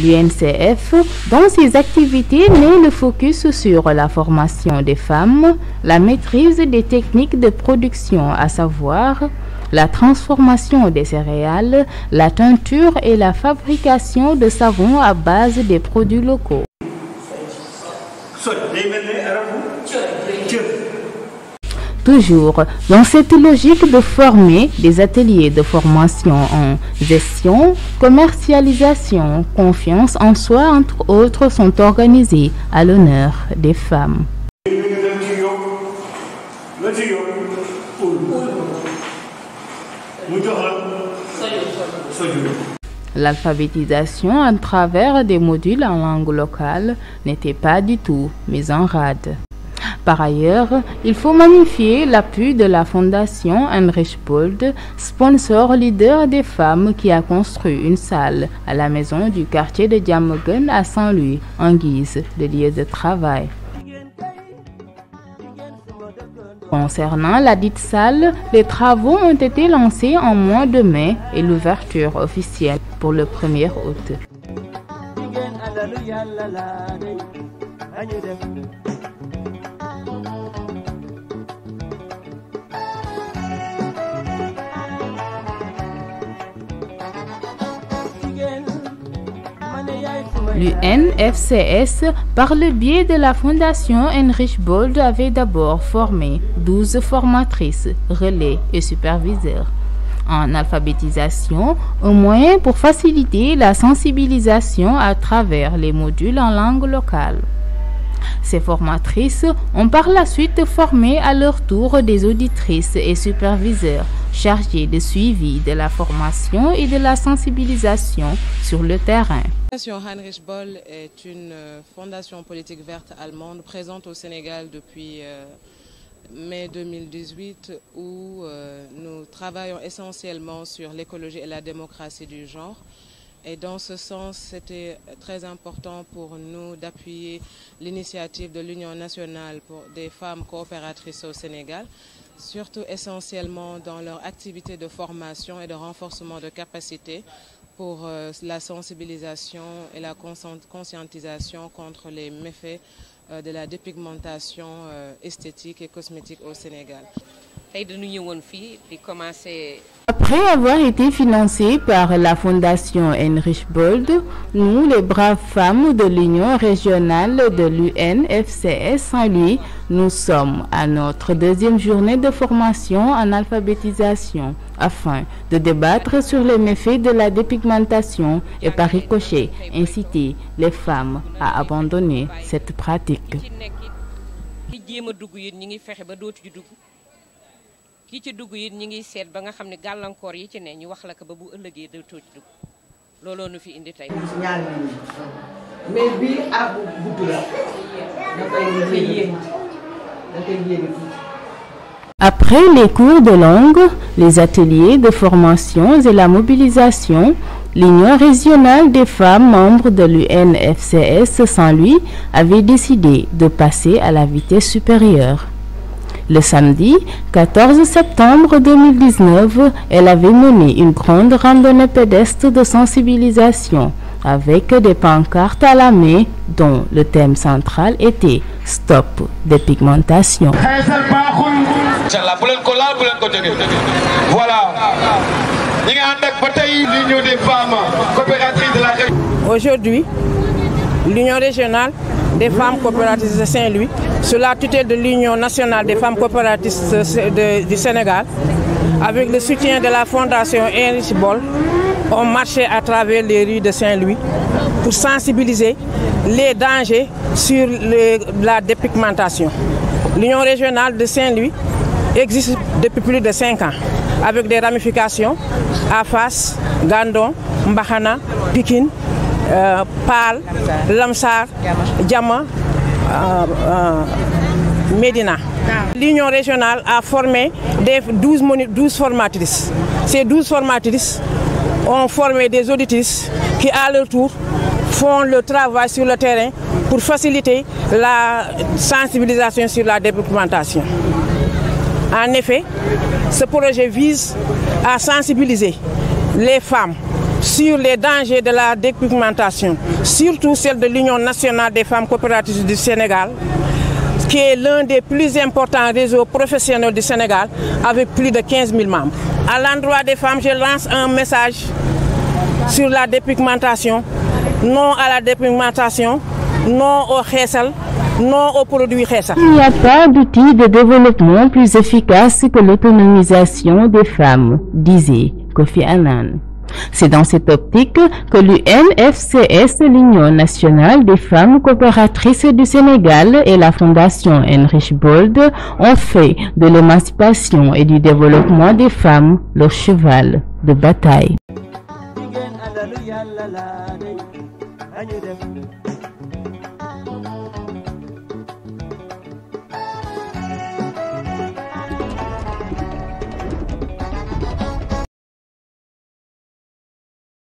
L'UNCF, dans ses activités, met le focus sur la formation des femmes, la maîtrise des techniques de production, à savoir la transformation des céréales, la teinture et la fabrication de savons à base des produits locaux. Toujours dans cette logique de former, des ateliers de formation en gestion, commercialisation, confiance en soi, entre autres, sont organisés à l'honneur des femmes. L'alphabétisation à travers des modules en langue locale n'était pas du tout mise en rade. Par ailleurs, il faut magnifier l'appui de la Fondation Heinrich Böll, sponsor leader des femmes, qui a construit une salle à la maison du quartier de Diamaguène à Saint-Louis en guise de lieu de travail. Concernant la dite salle, les travaux ont été lancés en mois de mai et l'ouverture officielle pour le 1er août. L'UNFCS, par le biais de la Fondation Heinrich Böll, avait d'abord formé 12 formatrices, relais et superviseurs en alphabétisation, un moyen pour faciliter la sensibilisation à travers les modules en langue locale. Ces formatrices ont par la suite formé à leur tour des auditrices et superviseurs chargés de suivi de la formation et de la sensibilisation sur le terrain. La Fondation Heinrich Böll est une fondation politique verte allemande présente au Sénégal depuis mai 2018 où nous travaillons essentiellement sur l'écologie et la démocratie du genre. Et dans ce sens, c'était très important pour nous d'appuyer l'initiative de l'Union nationale pour des femmes coopératrices au Sénégal, surtout essentiellement dans leur activité de formation et de renforcement de capacité pour la sensibilisation et la conscientisation contre les méfaits de la dépigmentation esthétique et cosmétique au Sénégal. Après avoir été financés par la Fondation Heinrich Böll, nous, les braves femmes de l'Union régionale de l'UNFCS Saint-Louis, nous sommes à notre deuxième journée de formation en alphabétisation afin de débattre sur les méfaits de la dépigmentation et par ricochet inciter les femmes à abandonner cette pratique. ki ci dugg yi ñi ngi seet ba nga xam ne gàllankoor yi ci ne ñu wax la ko ba bu ëllëgee da too ci dugg looloo nu fi indi tey. mais bii ab gudd la dafay yéeg. Après les cours de langue, les ateliers de formation et la mobilisation, l'Union régionale des femmes membres de l'UNFCS Saint-Louis avait décidé de passer à la vitesse supérieure. Le samedi 14 septembre 2019, elle avait mené une grande randonnée pédestre de sensibilisation avec des pancartes à la main dont le thème central était « Stop dépigmentation ». Voilà. Aujourd'hui, l'Union régionale des femmes coopératives de Saint-Louis, sous la tutelle de l'Union nationale des femmes coopératives du Sénégal, avec le soutien de la Fondation Heinrich Böll, ont marché à travers les rues de Saint-Louis pour sensibiliser les dangers sur la dépigmentation. L'Union régionale de Saint-Louis existe depuis plus de 5 ans, avec des ramifications à Fass, Gandon, Mbaxana, Pikine, Pal, Lamsar, Diama, Médina. L'Union régionale a formé 12 formatrices. Ces 12 formatrices ont formé des auditrices qui, à leur tour, font le travail sur le terrain pour faciliter la sensibilisation sur la dépigmentation. En effet, ce projet vise à sensibiliser les femmes sur les dangers de la dépigmentation, surtout celle de l'Union nationale des femmes coopératives du Sénégal, qui est l'un des plus importants réseaux professionnels du Sénégal, avec plus de 15 000 membres. À l'endroit des femmes, je lance un message sur la dépigmentation. Non à la dépigmentation, non au xeesal, non aux produits xeesal. Il n'y a pas d'outil de développement plus efficace que l'autonomisation des femmes, disait Kofi Annan. C'est dans cette optique que l'UNFCS, l'Union nationale des femmes coopératrices du Sénégal, et la Fondation Heinrich Böll ont fait de l'émancipation et du développement des femmes leur cheval de bataille.